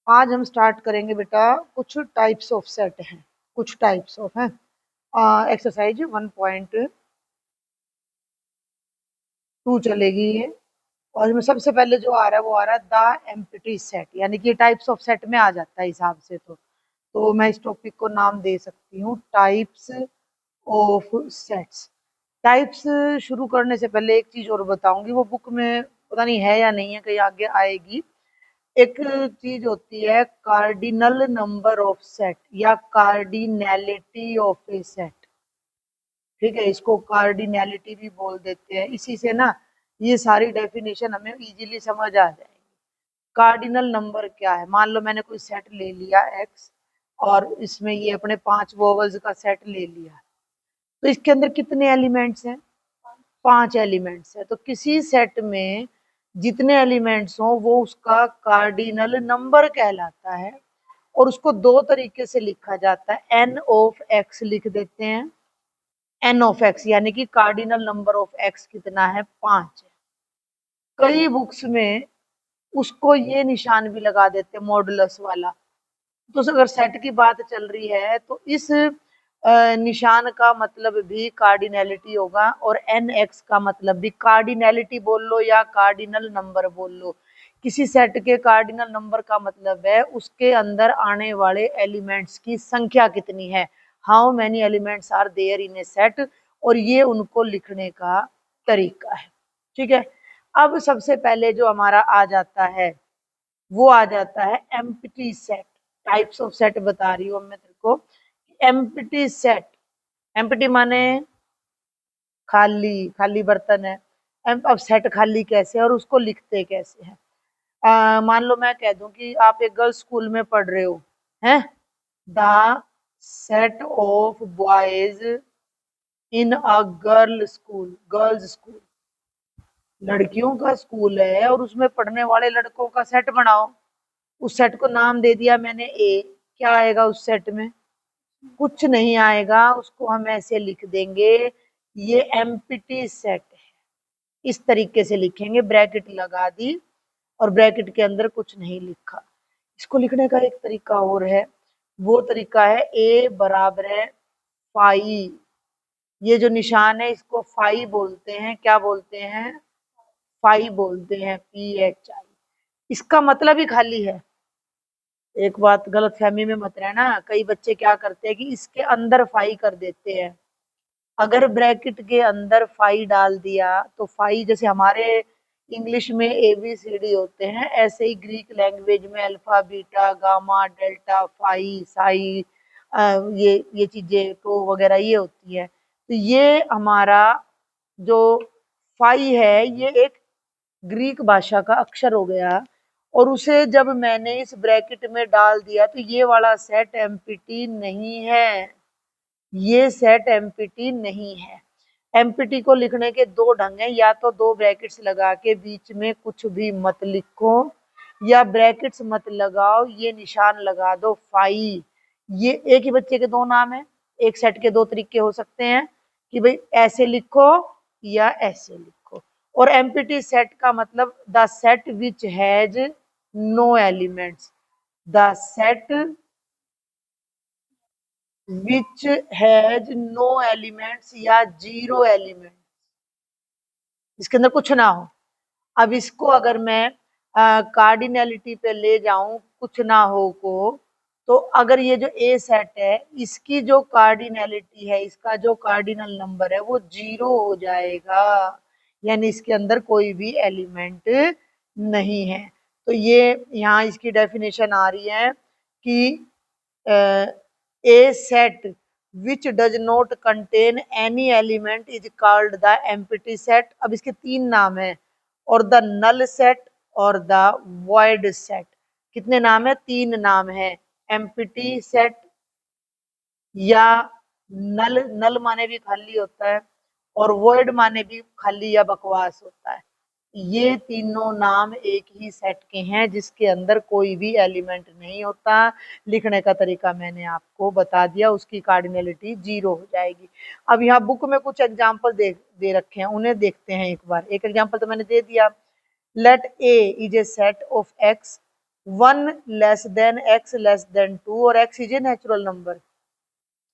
आज हम स्टार्ट करेंगे बेटा, कुछ टाइप्स ऑफ सेट हैं, कुछ टाइप्स ऑफ हैं। एक्सरसाइज 1.2 चलेगी ये। और इसमें सबसे पहले जो आ रहा है वो आ रहा है द एम्प्टी सेट, यानी कि टाइप्स ऑफ सेट में आ जाता है हिसाब से। तो मैं इस टॉपिक को नाम दे सकती हूँ टाइप्स ऑफ सेट्स। टाइप्स शुरू करने से पहले एक चीज और बताऊंगी, वो बुक में पता नहीं है या नहीं है, कहीं आगे आएगी। एक चीज होती है कार्डिनल नंबर ऑफ सेट या कार्डिनैलिटी ऑफ ए सेट। ठीक है, इसको कार्डिनैलिटी भी बोल देते हैं। इसी से ना ये सारी डेफिनेशन हमें इजीली समझ आ जाएगी। कार्डिनल नंबर क्या है? मान लो मैंने कोई सेट ले लिया एक्स, और इसमें ये अपने 5 वोवल्स का सेट ले लिया, तो इसके अंदर कितने एलिमेंट्स हैं? 5 एलिमेंट्स है। तो किसी सेट में जितने एलिमेंट्स हो वो उसका कार्डिनल नंबर कहलाता है। और उसको दो तरीके से लिखा जाता है, एन ऑफ एक्स लिख देते हैं। एन ऑफ एक्स यानी कि कार्डिनल नंबर ऑफ एक्स कितना है? 5 है। कई बुक्स में उसको ये निशान भी लगा देते हैं, मॉडुलस वाला। तो अगर सेट की बात चल रही है तो इस निशान का मतलब भी कार्डिनैलिटी होगा, और एन एक्स का मतलब भी। कार्डिनैलिटी बोल लो या कार्डिनल नंबर बोल लो, किसी सेट के कार्डिनल नंबर का मतलब है उसके अंदर आने वाले एलिमेंट्स की संख्या कितनी है। How many elements are there in a set, और ये उनको लिखने का तरीका है। ठीक है, अब सबसे पहले जो हमारा आ जाता है वो आ जाता है empty set. Types of set बता रही हूँ मैं तेरे को। एम्प्टी सेट, एम्प्टी माने खाली, खाली बर्तन है। अब सेट खाली कैसे है और उसको लिखते कैसे हैं? मान लो मैं कह दूं कि आप एक गर्ल्स स्कूल में पढ़ रहे हो, हैं? The set of boys in a girl school, girls school, लड़कियों का स्कूल है और उसमें पढ़ने वाले लड़कों का सेट बनाओ। उस सेट को नाम दे दिया मैंने ए। क्या आएगा उस सेट में? कुछ नहीं आएगा, उसको हम ऐसे लिख देंगे, ये एम्प्टी सेट है। इस तरीके से लिखेंगे, ब्रैकेट लगा दी और ब्रैकेट के अंदर कुछ नहीं लिखा। इसको लिखने का एक तरीका और है, वो तरीका है ए बराबर है फाई। ये जो निशान है इसको फाई बोलते हैं। क्या बोलते हैं? फाई बोलते हैं, PHI। इसका मतलब ही खाली है। एक बात गलत फहमी में मत रहना, कई बच्चे क्या करते हैं कि इसके अंदर फाई कर देते हैं। अगर ब्रैकेट के अंदर फाई डाल दिया तो फाई, जैसे हमारे इंग्लिश में ABCD होते हैं, ऐसे ही ग्रीक लैंग्वेज में alpha beta gamma delta phi psi, ये चीजें तो वगैरह ये होती है। तो ये हमारा जो फाई है ये एक ग्रीक भाषा का अक्षर हो गया, और उसे जब मैंने इस ब्रैकेट में डाल दिया तो ये वाला सेट एम्प्टी नहीं है। ये सेट एम्प्टी नहीं है। एम्प्टी को लिखने के दो ढंग हैं, या तो दो ब्रैकेट्स लगा के बीच में कुछ भी मत लिखो, या ब्रैकेट्स मत लगाओ, ये निशान लगा दो फाई। ये एक ही बच्चे के दो नाम है, एक सेट के दो तरीके हो सकते हैं कि भाई ऐसे लिखो या ऐसे लिखो। और एम्प्टी सेट का मतलब the set which has no elements, the set which has no elements या जीरो एलिमेंट, इसके अंदर कुछ ना हो। अब इसको अगर मैं कार्डिनैलिटी पे ले जाऊं, कुछ ना हो को, तो अगर ये जो ए सेट है इसकी जो कार्डिनैलिटी है, इसका जो कार्डिनल नंबर है वो 0 हो जाएगा, यानी इसके अंदर कोई भी एलिमेंट नहीं है। तो ये यहाँ इसकी डेफिनेशन आ रही है कि a set which does not contain any element is called the empty set। अब इसके तीन नाम है, और द नल सेट और द void सेट। कितने नाम है? तीन नाम है। एम्प्टी सेट या नल, नल माने भी खाली होता है, और void माने भी खाली या बकवास होता है। ये तीनों नाम एक ही सेट के हैं जिसके अंदर कोई भी एलिमेंट नहीं होता। लिखने का तरीका मैंने आपको बता दिया, उसकी कार्डिनैलिटी 0 हो जाएगी। अब यहाँ बुक में कुछ एग्जाम्पल दे रखे हैं, उन्हें देखते हैं एक बार। एक एग्जाम्पल तो मैंने दे दिया, let A is a set of x 1 less than x less than 2 और x is a natural number.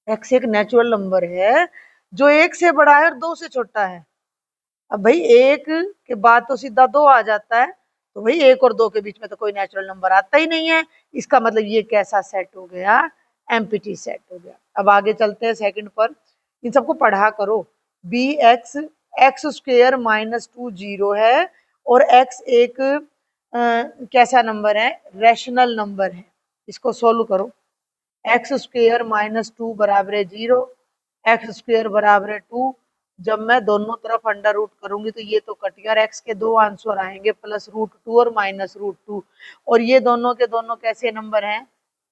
x एक नेचुरल नंबर है जो 1 से बड़ा है और 2 से छोटा है। अब भाई 1 के बाद तो सीधा 2 आ जाता है, तो भाई 1 और 2 के बीच में तो कोई नेचुरल नंबर आता ही नहीं है। इसका मतलब ये कैसा सेट हो गया, एम्प्टी सेट हो गया। अब आगे चलते हैं सेकंड पर, इन सबको पढ़ा करो। B x x square minus 2 zero है और एक्स एक कैसा नंबर है, रैशनल नंबर है। इसको सोल्व करो। एक्स स्क्वेयर माइनस 2 बराबर है 0, एक्स स्क्वेयर बराबर है 2। जब मैं दोनों तरफ अंडर रूट करूंगी तो ये तो कट गया और एक्स के दो आंसर आएंगे, प्लस रूट 2 और माइनस रूट 2। और ये दोनों के दोनों कैसे नंबर हैं,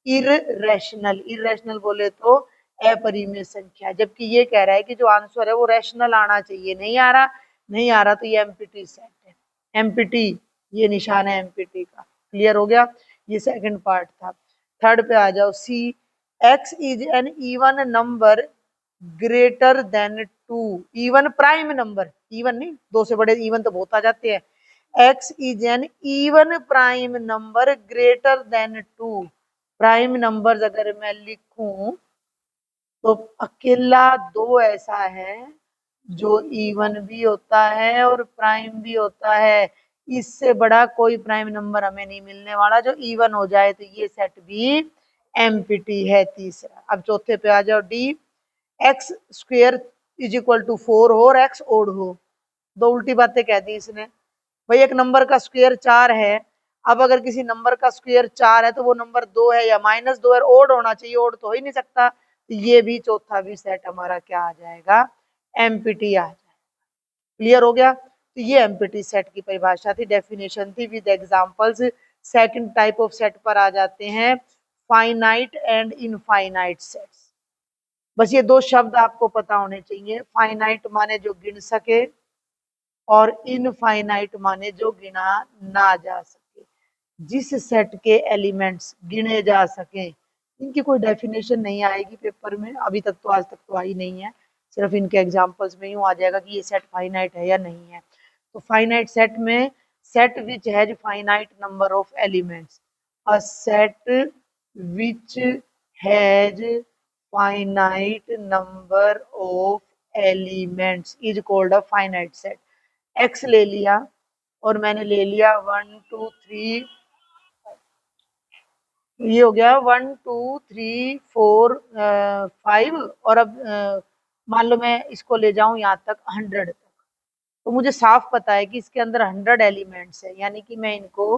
इररेशनल। इररेशनल बोले तो अपरिमेय संख्या, जबकि ये कह रहा है कि जो आंसर है वो रैशनल आना चाहिए, नहीं आ रहा। नहीं आ रहा तो ये एम्प्टी सेट है। एम्प्टी, ये निशान है एम्प्टी का। क्लियर हो गया, ये सेकंड पार्ट था। थर्ड पे आ जाओ। C x is an even number greater than 2, even prime number, even नहीं, दो से बड़े इवन तो बहुत आ जाते हैं। x is an even prime number greater than 2। Prime numbers अगर मैं लिखूं तो अकेला 2 ऐसा है जो इवन भी होता है और प्राइम भी होता है। इससे बड़ा कोई प्राइम नंबर हमें नहीं मिलने वाला जो इवन हो जाए, तो ये सेट भी एम्प्टी है। तीसरा, अब चौथे पे आ जाओ। D x square is equal to 4 हो और एक्स ओड हो। दो उल्टी बातें कह दी इसने। भाई एक नंबर का स्क्वायर 4 है, अब अगर किसी नंबर का स्क्वायर 4 है तो वो नंबर 2 है या माइनस 2 है, ओड होना चाहिए, ओड तो हो ही नहीं सकता। तो ये भी चौथा भी सेट हमारा क्या आ जाएगा, एम्प्टी आ जाएगा। क्लियर हो गया, तो ये एम्प्टी सेट की परिभाषा थी, डेफिनेशन थी with examples. Second type of set पर आ जाते हैं, फाइनाइट एंड इनफाइनाइट सेट्स। बस ये दो शब्द आपको पता होने चाहिए। फाइनाइट माने जो गिन सके और इनफाइनाइट माने जो गिना ना जा सके। जिस सेट के एलिमेंट्स गिने जा सके, इनकी कोई डेफिनेशन नहीं आएगी पेपर में, अभी तक तो, आज तक तो आई नहीं है। सिर्फ इनके एग्जांपल्स में यूं आ जाएगा कि ये सेट फाइनाइट है या नहीं है। तो फाइनाइट सेट में, set which has finite number of elements, a set which has finite number of elements is called a finite set. X ले लिया और मैंने ले लिया 1 2 3, ये हो गया 1 2 3 4 5। और अब मान लो मैं इसको ले जाऊं यहाँ तक 100 तक, तो मुझे साफ पता है कि इसके अंदर 100 एलिमेंट्स है, यानी कि मैं इनको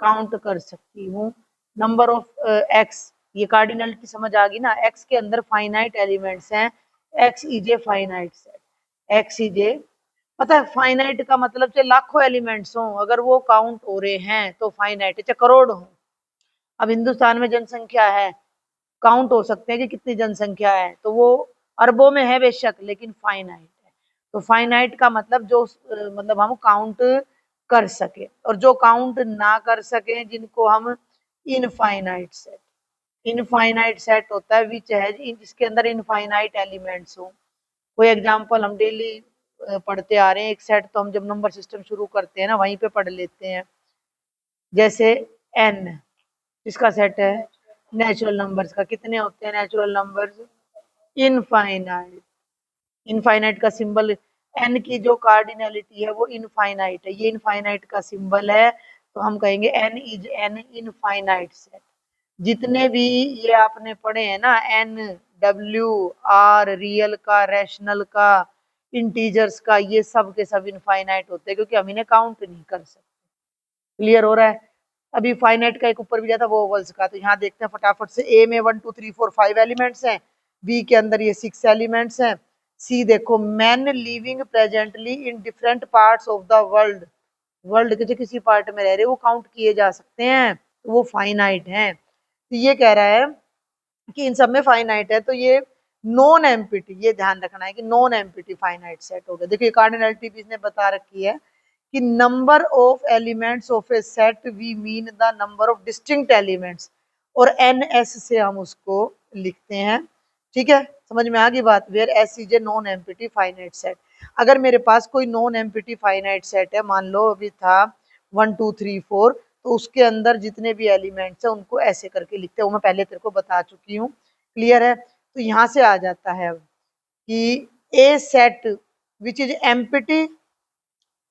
काउंट कर सकती हूँ। नंबर ऑफ एक्स, ये कार्डिनलिटी समझ आ गई ना, एक्स के अंदर फाइनाइट एलिमेंट्स हैं, x is a finite set. X is ए, पता है फाइनाइट का मतलब चाहे लाखों एलिमेंट्स हों, अगर वो काउंट हो रहे हैं तो फाइनाइट है, चाहे करोड़ हो। अब हिंदुस्तान में जनसंख्या है, काउंट हो सकते हैं कि कितनी जनसंख्या है, तो वो अरबों में है बेशक, लेकिन फाइनाइट है। तो फाइनाइट का मतलब जो मतलब हम काउंट कर सके, और जो काउंट ना कर सके जिनको हम इनफाइनाइट सेट। इनफाइनाइट सेट होता है विच है जिसके अंदर इनफाइनाइट एलिमेंट्स हो। कोई एग्जांपल हम डेली पढ़ते आ रहे हैं, एक सेट तो हम जब नंबर सिस्टम शुरू करते हैं ना वहीं पे पढ़ लेते हैं। जैसे एन, इसका सेट है नेचुरल नंबर्स का। कितने होते हैं नेचुरल नंबर्स, इनफाइनाइट। इनफाइनाइट का सिंबल, एन की जो कार्डिनलिटी है वो इनफाइनाइट है, ये इनफाइनाइट का सिंबल है, तो हम कहेंगे N is an infinite set. जितने भी ये आपने पढ़े हैं ना, एन, डब्ल्यू, आर, रियल का, रैशनल का, इंटीजर्स का, ये सब के सब इनफाइनाइट होते हैं क्योंकि हम इन्हें काउंट नहीं कर सकते। क्लियर हो रहा है। अभी फाइनाइट का एक ऊपर भी जाता वो ओवल्स का, तो यहाँ देखते हैं फटाफट से। ए में 1 2 3 4 5 एलिमेंट्स हैं, बी के अंदर ये 6 एलिमेंट्स हैं। सी देखो, man living presently in different parts of the world, world के जो किसी पार्ट में रह रहे वो काउंट किए जा सकते हैं, तो वो फाइनाइट हैं। तो ये कह रहा है कि इन सब में फाइनाइट है, तो ये नॉन एम्प्टी, ये ध्यान रखना है कि नॉन एम्प्टी फाइनाइट सेट हो गया। देखिए कार्डिनलिटी भी इसने बता रखी है कि number of elements of a set we mean the number of distinct elements, और एन एस से हम उसको लिखते हैं। ठीक है, समझ में आ गई बात। Where S is a non empty finite set. अगर मेरे पास कोई नॉन एम्प्टी फाइनाइट सेट है, मान लो अभी था 1 2 3 4, तो उसके अंदर जितने भी एलिमेंट्स हैं उनको ऐसे करके लिखते हैं, वो मैं पहले तेरे को बता चुकी हूँ। क्लियर है? तो यहाँ से आ जाता है कि ए set which is empty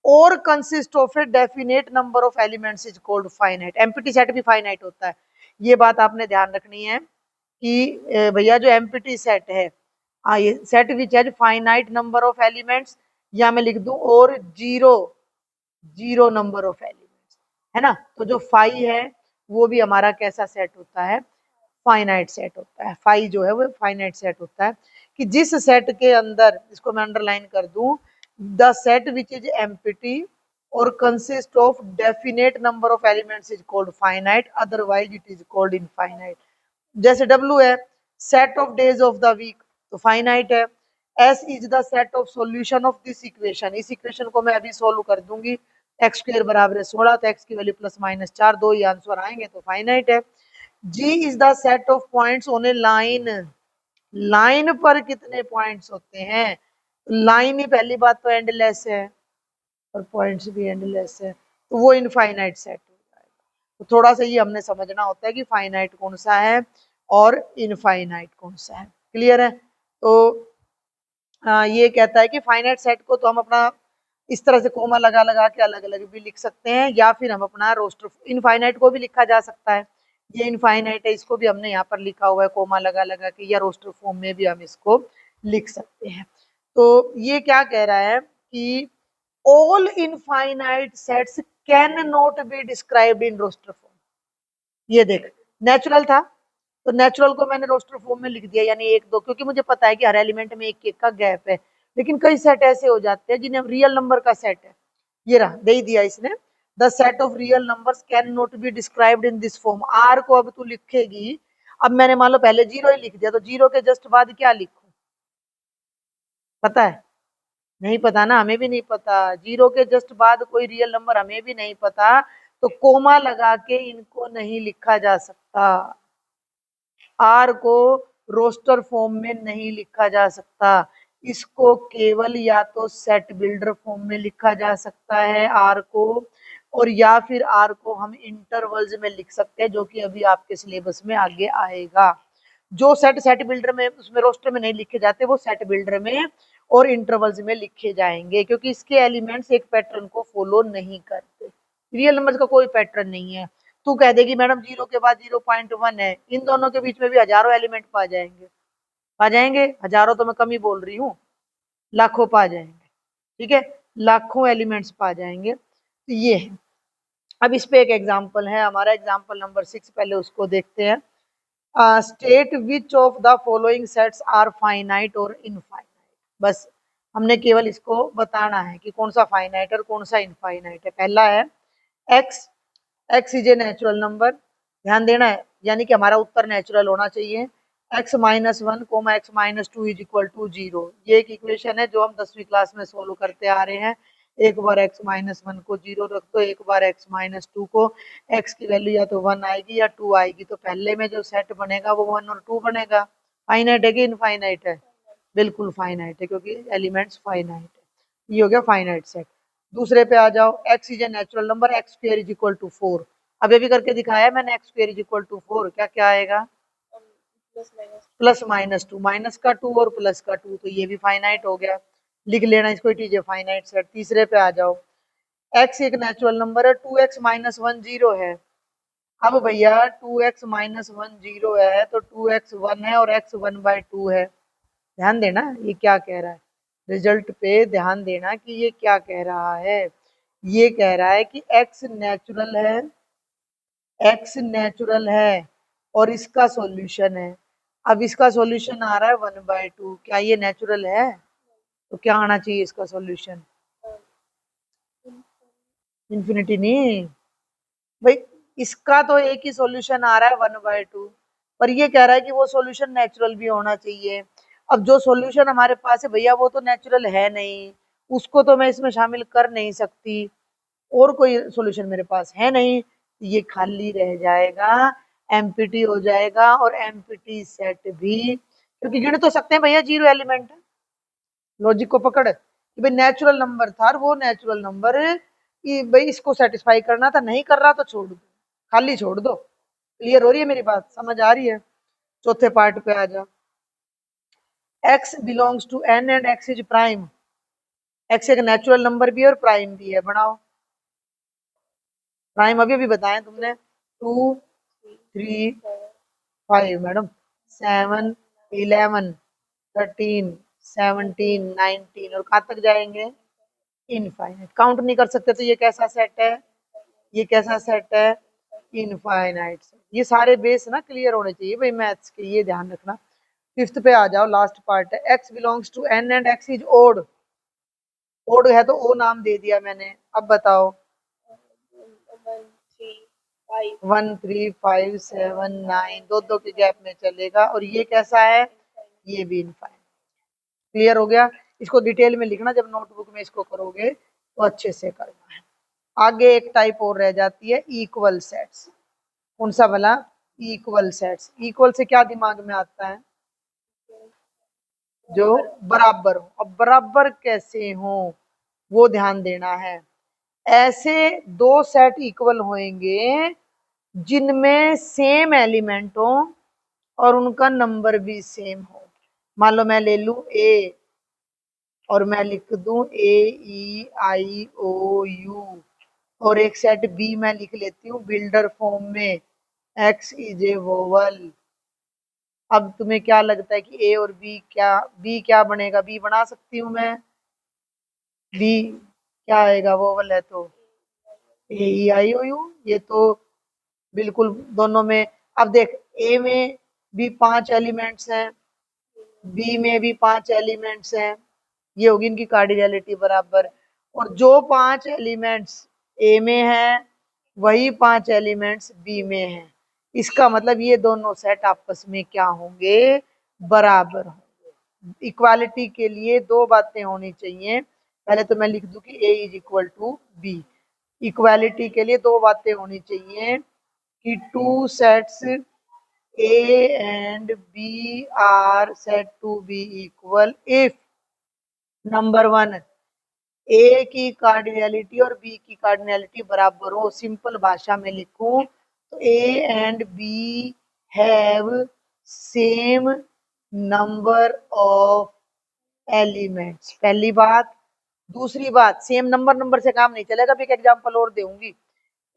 or consist of a definite number of elements is called finite. Empty set भी फाइनाइट होता है, ये बात आपने ध्यान रखनी है कि भैया जो एम्प्टी सेट है, ये set which has finite number of elements, या मैं लिख दूं और जीरो नंबर ऑफ एलिमेंट्स, है ना। तो जो फाई है वो भी हमारा कैसा सेट होता है? फाइनाइट सेट होता है। फाई जो है वो फाइनाइट सेट होता है कि जिस सेट के अंदर, इसको मैं अंडरलाइन कर दूं, the set which is empty or consist of definite number of elements is called finite, otherwise it is called infinite. जैसे डब्ल्यू है set of days of the week, तो फाइनाइट है। S is the set of solution of this equation, इस equation को मैं अभी solve कर दूंगी। एक्स स्क्वायर बराबर है 16, तो एक्स की वैल्यू प्लस माइनस 4, दो ही आंसर आएंगे, तो फाइनाइट है। G is the set of points on a line, line पर कितने पॉइंट्स होते हैं? लाइन ही पहली बात तो एंडलेस है और पॉइंट्स भी एंडलेस है, तो वो इनफाइनाइट सेट हो जाएगा। तो थोड़ा सा ये हमने समझना होता है कि फाइनाइट कौन सा है और इनफाइनाइट कौन सा है। क्लियर है? तो ये कहता है कि फाइनाइट सेट को तो हम अपना इस तरह से कोमा लगा लगा के अलग अलग भी लिख सकते हैं, या फिर हम अपना रोस्टर, इनफाइनाइट को भी लिखा जा सकता है। ये इनफाइनाइट है, इसको भी हमने यहाँ पर लिखा हुआ है कोमा लगा लगा के, या रोस्टर फॉर्म में भी हम इसको लिख सकते हैं। तो ये क्या कह रहा है कि all infinite sets can not be described in roster form. ये देख, नेचुरल था तो नेचुरल को मैंने रोस्टर फॉर्म में लिख दिया, यानी एक दो, क्योंकि मुझे पता है कि हर एलिमेंट में एक एक का गैप है। लेकिन कई सेट ऐसे हो जाते हैं जिन्हें रियल नंबर का सेट है, ये रहा दे ही दिया इसने, the set of real numbers can not be described in this form. R को अब तू लिखेगी, अब मैंने मान लो पहले जीरो ही लिख दिया, तो जीरो के जस्ट बाद क्या लिखूं? पता है? नहीं पता ना, हमें भी नहीं पता। जीरो के जस्ट बाद कोई रियल नंबर हमें भी नहीं पता, तो कोमा लगा के इनको नहीं लिखा जा सकता। आर को रोस्टर फॉर्म में नहीं लिखा जा सकता, इसको केवल या तो सेट बिल्डर फॉर्म में लिखा जा सकता है आर को, और या फिर आर को हम इंटरवल्स में लिख सकते हैं, जो कि अभी आपके सिलेबस में आगे आएगा। जो सेट सेट बिल्डर में, उसमें रोस्टर में नहीं लिखे जाते, वो सेट बिल्डर में और इंटरवल्स में लिखे जाएंगे, क्योंकि इसके एलिमेंट्स एक पैटर्न को फॉलो नहीं करते। रियल नंबर्स का कोई पैटर्न नहीं है। तू कह देगी मैडम जीरो के बाद 0.1 है, इन दोनों के बीच में भी हजारों एलिमेंट पा जाएंगे। पा जाएंगे, हजारों तो मैं कम ही बोल रही हूँ, लाखों पा जाएंगे। ठीक है, लाखों एलिमेंट्स पा जाएंगे। तो ये है। अब इस पे एक एग्जाम्पल है हमारा, एग्जाम्पल नंबर 6, पहले उसको देखते हैं। State which of the following sets are finite और इनफाइनाइट। बस हमने केवल इसको बताना है कि कौन सा फाइनाइट और कौन सा इनफाइनाइट है। पहला है x, x is a natural number, ध्यान देना है, यानी कि हमारा उत्तर नेचुरल होना चाहिए। X minus one comma x minus two is equal to zero, ये एक इक्वेशन है जो हम 10वीं क्लास में सोल्व करते आ रहे हैं। एक बार एक्स माइनस वन को जीरो रख दो, एक बार एक्स माइनस टू को, एक्स की वैल्यू या तो वन आएगी या टू आएगी, तो पहले में जो सेट बनेगा वो वन और टू बनेगा। फाइनाइट है कि इनफाइनाइट है? बिल्कुल फाइनाइट है, क्योंकि एलिमेंट्स फाइनाइट है। ये हो गया फाइनाइट सेट। दूसरे पे आ जाओ, x is a natural number, x square is equal to 4। अभी भी करके दिखाया है मैंने, x square is equal to 4, क्या क्या आएगा? प्लस माइनस टू, माइनस का टू और प्लस का टू, तो ये भी फाइनाइट हो गया। लिख लेना इसको, it is a finite set. तीसरे पे आ जाओ, एक्स एक नेचुरल नंबर है, 2x माइनस वन जीरो है। अब भैया 2x माइनस वन जीरो है, तो 2x वन है और x वन बाय टू है। ध्यान देना ये क्या कह रहा है, रिजल्ट पे ध्यान देना कि ये क्या कह रहा है। ये कह रहा है कि x नेचुरल है, x नेचुरल है और इसका सॉल्यूशन है। अब इसका सॉल्यूशन आ रहा है वन बाय टू, क्या ये नेचुरल है? तो क्या आना चाहिए इसका सॉल्यूशन? इन्फिनिटी नहीं भाई, इसका तो एक ही सॉल्यूशन आ रहा है वन बाय टू, पर ये कह रहा है कि वो सॉल्यूशन नेचुरल भी होना चाहिए। अब जो सॉल्यूशन हमारे पास है भैया वो तो नेचुरल है नहीं, उसको तो मैं इसमें शामिल कर नहीं सकती, और कोई सॉल्यूशन मेरे पास है नहीं, ये खाली रह जाएगा, एम्प्टी हो जाएगा। और एम्प्टी सेट भी, क्योंकि गिन तो सकते हैं भैया जीरो एलिमेंट, लॉजिक को पकड़ कि भाई नेचुरल नंबर था और वो नेचुरल नंबर कि भाई इसको सेटिस्फाई करना था, नहीं कर रहा तो छोड़ दो, खाली छोड़ दो। क्लियर हो रही है मेरी बात, समझ आ रही है? चौथे पार्ट पे आ जाओ। x belongs to n and x is prime. x एक नेचुरल नंबर भी है और प्राइम भी है, बनाओ। प्राइम अभी बताया तुमने, 2 3 5 मैडम, 7 11 13 17 19, और कहाँ तक जाएंगे? इनफाइनाइट। काउंट नहीं कर सकते तो ये कैसा सेट है? ये कैसा सेट है? Infinite set. ये सारे बेस ना क्लियर होने चाहिए भाई मैथ्स के, ये ध्यान रखना। फिफ्थ पे आ जाओ, लास्ट पार्ट है। x belongs to n and x is odd. Odd है तो ओ नाम दे दिया मैंने। अब बताओ। 1 3 5 7 9, दो दो के गैप में चलेगा। और ये कैसा है? ये भी इनफाइनाइट। क्लियर हो गया? इसको डिटेल में लिखना, जब नोटबुक में इसको करोगे तो अच्छे से करना है। आगे एक टाइप और रह जाती है, इक्वल सेट्स। कौन सा वाला? Equal sets. इक्वल से क्या दिमाग में आता है? जो बराबर हो। अब बराबर कैसे हो वो ध्यान देना है। ऐसे दो सेट इक्वल होंगे जिनमें सेम एलिमेंट हो और उनका नंबर भी सेम हो। मान लो मैं ले लूं ए और मैं लिख दूं ए ई आई ओ यू, और एक सेट बी मैं लिख लेती हूँ बिल्डर फॉर्म में, एक्स इज ए वोवल। अब तुम्हें क्या लगता है कि ए और बी क्या बनेगा? बी बना सकती हूँ मैं? बी क्या आएगा? वोवल है तो ए ई आई ओ यू। ये तो बिल्कुल दोनों में। अब देख, ए में भी 5 एलिमेंट्स हैं, बी में भी 5 एलिमेंट्स हैं, ये होगी इनकी कार्डिनैलिटी बराबर। और जो 5 एलिमेंट्स ए में है वही 5 एलिमेंट्स बी में है। इसका मतलब ये दोनों सेट आपस में क्या होंगे? बराबर होंगे। इक्वालिटी के लिए दो बातें होनी चाहिए। पहले तो मैं लिख दूं कि A is equal to B. Equality के लिए दो बातें होनी चाहिए कि two sets A and B are said to be equal if number 1 A की कार्डिनैलिटी और B की कार्डिनैलिटी बराबर हो। सिंपल भाषा में लिखूं तो A and B have same number of elements, पहली बात। दूसरी बात, सेम नंबर से काम नहीं चलेगा। भी एक एग्जांपल और दूंगी,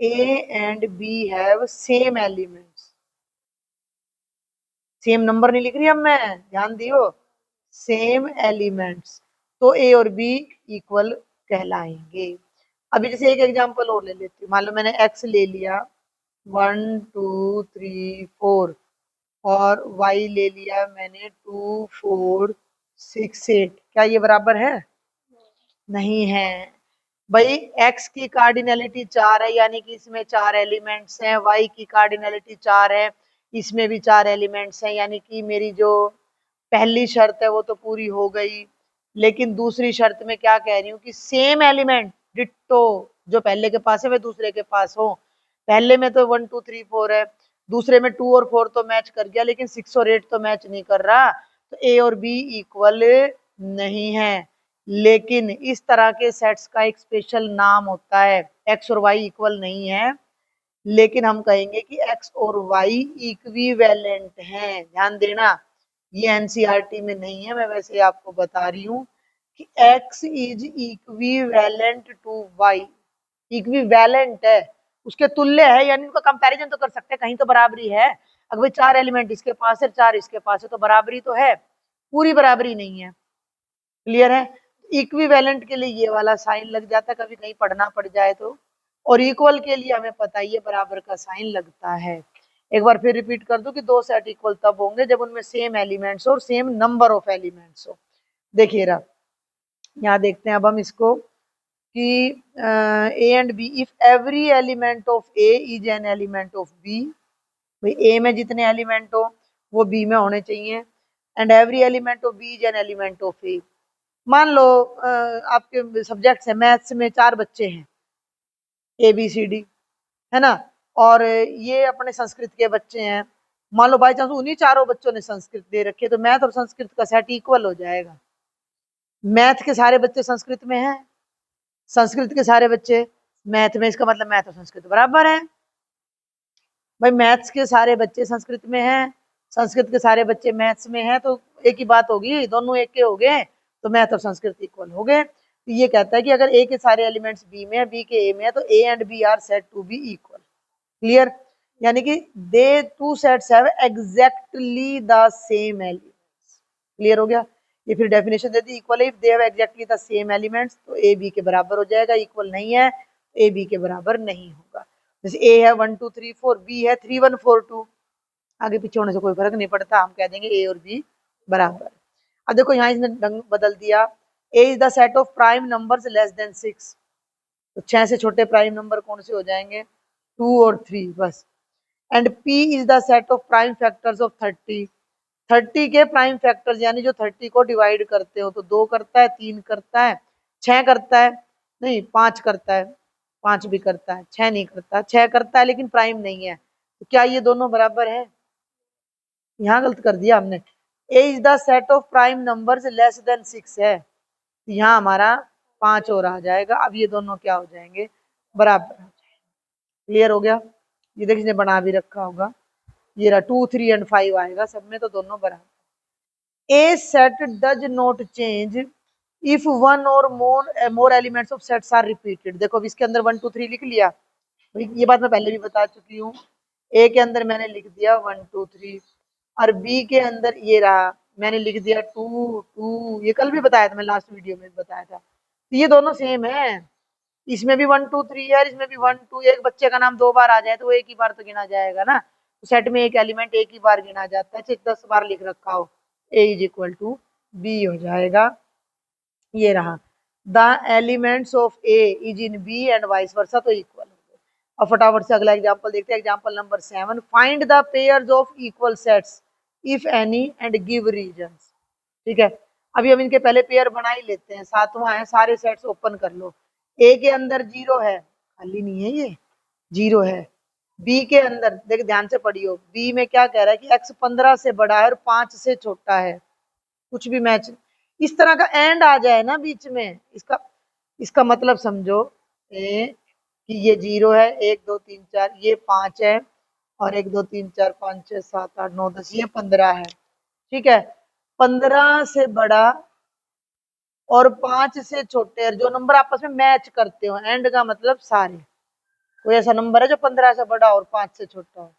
A and B have same elements. Same number नहीं लिख रही अब मैं, ध्यान दियो। सेम एलिमेंट्स, तो ए और बी इक्वल कहलाएंगे। अभी जैसे एक एग्जांपल और ले लेती हूँ। मान लो मैंने एक्स ले लिया 1 2 3 4, और वाई ले लिया मैंने 2 4 6 8। क्या ये बराबर है? नहीं है भाई। x की कार्डिनैलिटी 4 है, यानी कि इसमें 4 एलिमेंट्स हैं। y की कार्डिनैलिटी 4 है, इसमें भी 4 एलिमेंट्स हैं। यानी कि मेरी जो पहली शर्त है वो तो पूरी हो गई। लेकिन दूसरी शर्त में क्या कह रही हूँ कि सेम एलिमेंट डिट्टो जो पहले के पास है वह दूसरे के पास हो। पहले में तो 1 2 3 4 है, दूसरे में 2 और 4 तो मैच कर गया, लेकिन 6 और 8 तो मैच नहीं कर रहा। तो ए और बी इक्वल नहीं है। लेकिन इस तरह के सेट्स का एक स्पेशल नाम होता है। एक्स और वाई इक्वल नहीं है, लेकिन हम कहेंगे कि एक्स और वाई इक्विवेलेंट हैं। ध्यान देना, ये एनसीईआरटी में नहीं है, मैं वैसे आपको बता रही हूँ कि x is equivalent to y. Equivalent है, उसके तुल्य है, यानी उनका कंपैरिजन तो कर सकते हैं, कहीं तो बराबरी है। अगर भाई 4 एलिमेंट इसके पास है 4 इसके पास है तो बराबरी तो है, पूरी बराबरी नहीं है। क्लियर है? इक्विवेलेंट के लिए ये वाला साइन लग जाता है, कभी कहीं पढ़ना पड़ जाए तो। और इक्वल के लिए हमें पता ही है बराबर का साइन लगता है। एक बार फिर रिपीट कर दूं कि दो सेट इक्वल तब होंगे जब उनमें सेम एलिमेंट्स और सेम नंबर ऑफ एलिमेंट्स हो। देखिए रहा, यहाँ देखते हैं अब हम इसको कि A and B, if every element of A is an element of B. भाई ए में जितने एलिमेंट हो वो बी में होने चाहिए, and every element of B is an element of A. मान लो आपके सब्जेक्ट्स है, मैथ्स में 4 बच्चे हैं, ए बी सी डी, है ना, और ये अपने संस्कृत के बच्चे हैं। मान लो बाई चांस उन्हीं चारों बच्चों ने संस्कृत दे रखी है, तो मैथ और संस्कृत का सेट इक्वल हो जाएगा। मैथ के सारे बच्चे संस्कृत में हैं, संस्कृत के सारे बच्चे मैथ में, इसका मतलब मैथ और संस्कृत बराबर है। भाई मैथ्स के सारे बच्चे संस्कृत में हैं, संस्कृत के सारे बच्चे मैथ्स में हैं, तो एक ही बात होगी, दोनों एक के हो गए, तो मैथ और संस्कृत इक्वल हो गए। तो ये कहता है कि अगर ए के सारे एलिमेंट्स बी में है, बी के ए में है, तो A and B are said to be equal. Clear? यानी कि they two sets have exactly the same elements. Clear हो गया? ये फिर डेफिनेशन दे दी, equal if they have exactly the same elements, तो ए बी के बराबर हो जाएगा। इक्वल नहीं है, ए बी के बराबर नहीं होगा। जैसे ए है 1 2 3 4, बी है 3 1 4 2, आगे पीछे होने से कोई फर्क नहीं पड़ता, हम कह देंगे ए और बी बराबर। अब देखो यहाँ इसने ढंग बदल दिया, A is the set of prime numbers less than 6, तो 6 से छोटे प्राइम नंबर कौन से हो जाएंगे? 2 और 3 बस। And P is the set of prime factors of 30, 30 के प्राइम फैक्टर्स, यानी जो 30 को डिवाइड करते हो, तो 2 करता है, 3 करता है, 6 करता है, नहीं 5 करता है, 5 भी करता है, 6 नहीं करता, 6 करता है लेकिन प्राइम नहीं है, तो क्या ये दोनों बराबर है? यहाँ गलत कर दिया हमने। A is the set of prime numbers less than 6 है, तो यहाँ हमारा 5 और आ जाएगा। अब ये दोनों क्या हो जाएंगे? बराबर। क्लियर हो गया? ये देखिए बना भी रखा होगा, ये रहा 2 3 एंड 5 आएगा सब में, तो दोनों बराबर। A set does not change if one or more elements of sets are repeated. देखो अब इसके अंदर 1 2 3 लिख लिया, ये बात मैं पहले भी बता चुकी हूँ। ए के अंदर मैंने लिख दिया 1 2 3, और बी के अंदर ये रहा, मैंने लिख दिया 2 2, ये कल भी बताया था, मैं लास्ट वीडियो में बताया था। तो ये दोनों सेम है, इसमें भी 1 2 3 है, इसमें भी 1 2। एक बच्चे का नाम 2 बार आ जाए तो वो एक ही बार तो गिना जाएगा ना, तो सेट में एक एलिमेंट एक ही बार गिना जाता है, चाहे 10 बार लिख रखा हो। A is equal to B हो जाएगा। ये रहा, the elements of A is in B and vice versa, तो इक्वल। अब फटाफट से अगला एग्जांपल देखते हैं, example number 7, find the pairs of equal sets if any and give reasons. ठीक है, अभी हम इनके पहले पेयर बना ही लेते हैं, सातवां है, सारे सेट्स ओपन कर लो। ए के अंदर 0 है, खाली नहीं है ये, 0 है। बी के अंदर देख, ध्यान से पढ़ियो, बी में क्या कह रहा है कि एक्स 15 से बड़ा है और 5 से छोटा है, कुछ भी मैच इस तरह का एंड आ जाए ना बीच में, इसका इसका मतलब समझो ए कि ये 0 है, 1 2 3 4, ये 5 है, और 1 2 3 4 5 6 7 8 9 10, ये 15 है। ठीक है, 15 से बड़ा और 5 से छोटे, जो नंबर आपस में मैच करते हो, एंड का मतलब सारे, कोई ऐसा नंबर है जो 15 से बड़ा और 5 से छोटा हो?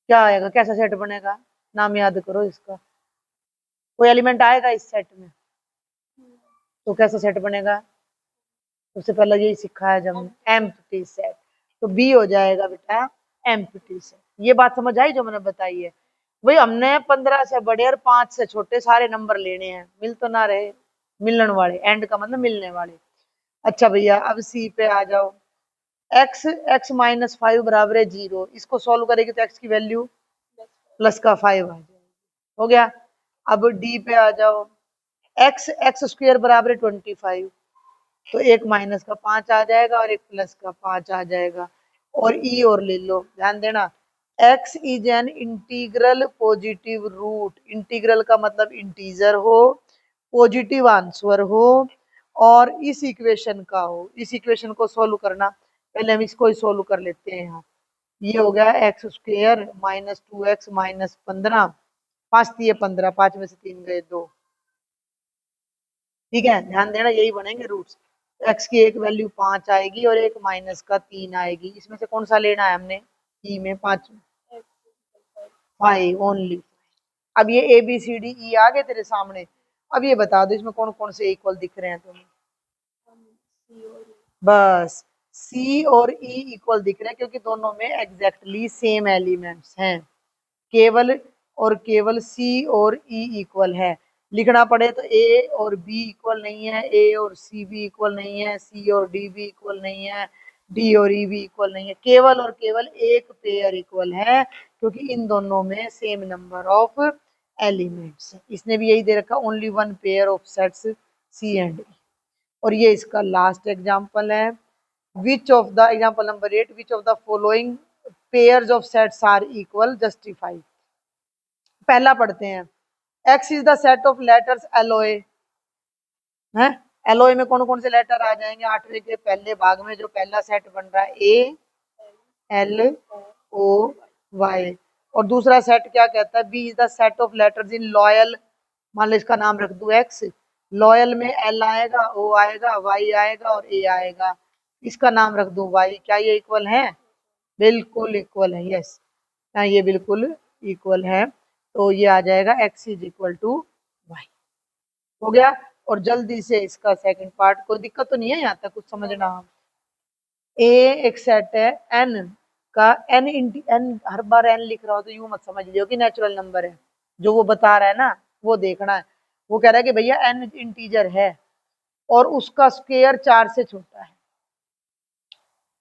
क्या आएगा, कैसा सेट बनेगा? नाम याद करो इसका, कोई एलिमेंट आएगा इस सेट में, तो कैसा सेट बनेगा? सबसे पहले यही सीखा है जब हमने, एम्प्टी सेट। तो बी हो जाएगा बेटा एम्प्टी सेट। ये बात समझ आई जो मैंने बताई है? भाई हमने 15 से बड़े और 5 से छोटे सारे नंबर लेने हैं, मिल तो ना रहे, मिलन वाले, एंड का मतलब मिलने वाले। अच्छा भैया अब सी पे आ जाओ, x x माइनस 5 बराबर है 0, इसको सोल्व करेगी तो x की वैल्यू प्लस का 5 आ जाएगा, हो गया। अब डी पे आ जाओ, x x स्क्वायर बराबर है 25, तो एक माइनस का 5 आ जाएगा और एक प्लस का 5 आ जाएगा। और ई और ले लो, ध्यान देना, x is an integral positive root, integral का मतलब इंटीजर हो, पॉजिटिव आंसर हो, और इस इक्वेशन का हो। इस इक्वेशन को सोल्व करना, पहले हम इसको ही सोल्व कर लेते हैं। यहाँ ये हो गया x square minus 2x minus 15, 5 दिए 15, 5 में से 3 गए 2। ठीक है, ध्यान देना यही बनेंगे रूट्स। एक्स की एक वैल्यू 5 आएगी और एक माइनस का 3 आएगी, इसमें से कौन सा लेना है हमने? ई में 5 5 ओनली। अब ये A B C D E आ गए तेरे सामने, अब ये बता दो इसमें कौन कौन से इक्वल दिख रहे हैं तुम्हें? बस सी और ई इक्वल दिख रहे हैं, क्योंकि दोनों में एग्जैक्टली सेम एलिमेंट्स हैं, केवल और केवल सी और ई इक्वल है। लिखना पड़े तो ए और बी इक्वल नहीं है, ए और सी भी इक्वल नहीं है, सी और डी भी इक्वल नहीं है, डी और ई भी इक्वल नहीं है, केवल और केवल एक पेयर इक्वल है, क्योंकि इन दोनों में सेम नंबर ऑफ एलिमेंट्स। इसने भी यही दे रखा, only one pair of sets C and E. और ये इसका लास्ट एग्जाम्पल है, which of the example number 8, which of the following pairs of sets are equal, justify. पहला पढ़ते हैं, x is the set of letters alloy है, alloy में कौन कौन से लेटर आ जाएंगे? 8वें के पहले भाग में जो पहला सेट बन रहा है ए एल ओ वाई, और दूसरा सेट क्या कहता है? B is the set of letters in loyal. मान लो इसका नाम रख दो एक्स, लॉयल में एल आएगा, ओ आएगा, वाई आएगा और ए आएगा। इसका नाम रख दो वाई। क्या ये इक्वल है? बिल्कुल इक्वल है, यस। हाँ, ये बिल्कुल इक्वल है। तो ये आ जाएगा x is equal to y. हो गया। और जल्दी से इसका सेकंड पार्ट, कोई दिक्कत तो नहीं है यहाँ तक? कुछ समझना? ए एक सेट है एन का, एन हर बार एन लिख रहा हो तो यूं मत समझ लियो कि नेचुरल नंबर है। जो वो बता रहा है ना, वो देखना है। वो कह रहा है कि भैया एन इंटीजर है और उसका स्क्वायर 4 से छोटा है।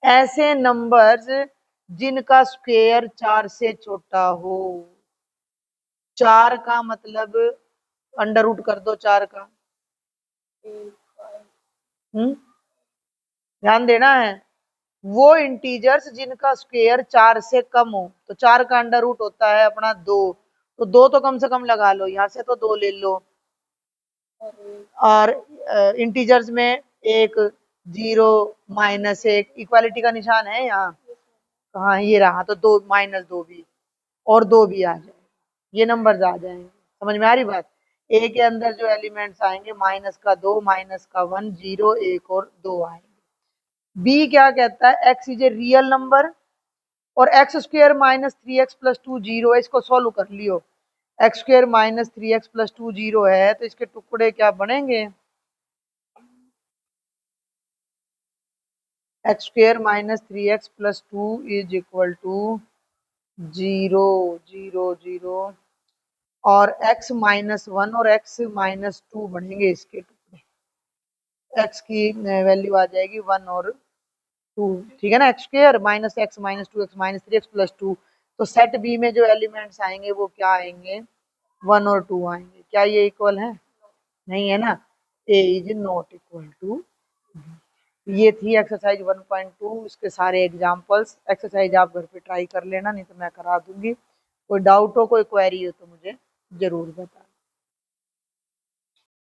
ऐसे नंबर्स जिनका स्क्वायर 4 से छोटा हो। 4 का मतलब अंडर रूट कर दो 4 का। ध्यान देना है। वो इंटीजर्स जिनका स्क्वायर 4 से कम हो, तो 4 का अंडर रूट होता है अपना 2, तो 2 तो कम से कम लगा लो, यहाँ से तो 2 ले लो। और इंटीजर्स में 1 0 -1 इक्वालिटी का निशान है यहाँ, कहाँ? ये रहा। तो 2 -2 भी और 2 भी आ जाए, ये नंबर्स आ जाएंगे। समझ में आ रही बात? ए के अंदर जो एलिमेंट्स आएंगे -2 -1 0 1 और 2 आएंगे। बी क्या कहता है? X is a real number और एक्स स्क्र -3x+2 जीरो है। इसको सॉल्व कर लियो। एक्स स्क्र -3x+2 जीरो है, तो इसके टुकड़े क्या बनेंगे? X square -3x+2 is equal to 0 0 0 और x-1 और x-2 बनेंगे इसके टुकड़े। x की वैल्यू आ जाएगी 1 और 2, ठीक है ना? X square -x -2 x -3x+2। तो सेट बी में जो एलिमेंट्स आएंगे वो क्या आएंगे? 1 और 2 आएंगे। क्या ये इक्वल है? नहीं है ना? ए इज नॉट इक्वल टू। ये थी एक्सरसाइज 1.2, इसके सारे एग्जांपल्स। एक्सरसाइज आप घर पे ट्राई कर लेना, नहीं तो मैं करा दूंगी। कोई डाउट हो, कोई क्वेरी हो तो मुझे जरूर बताना।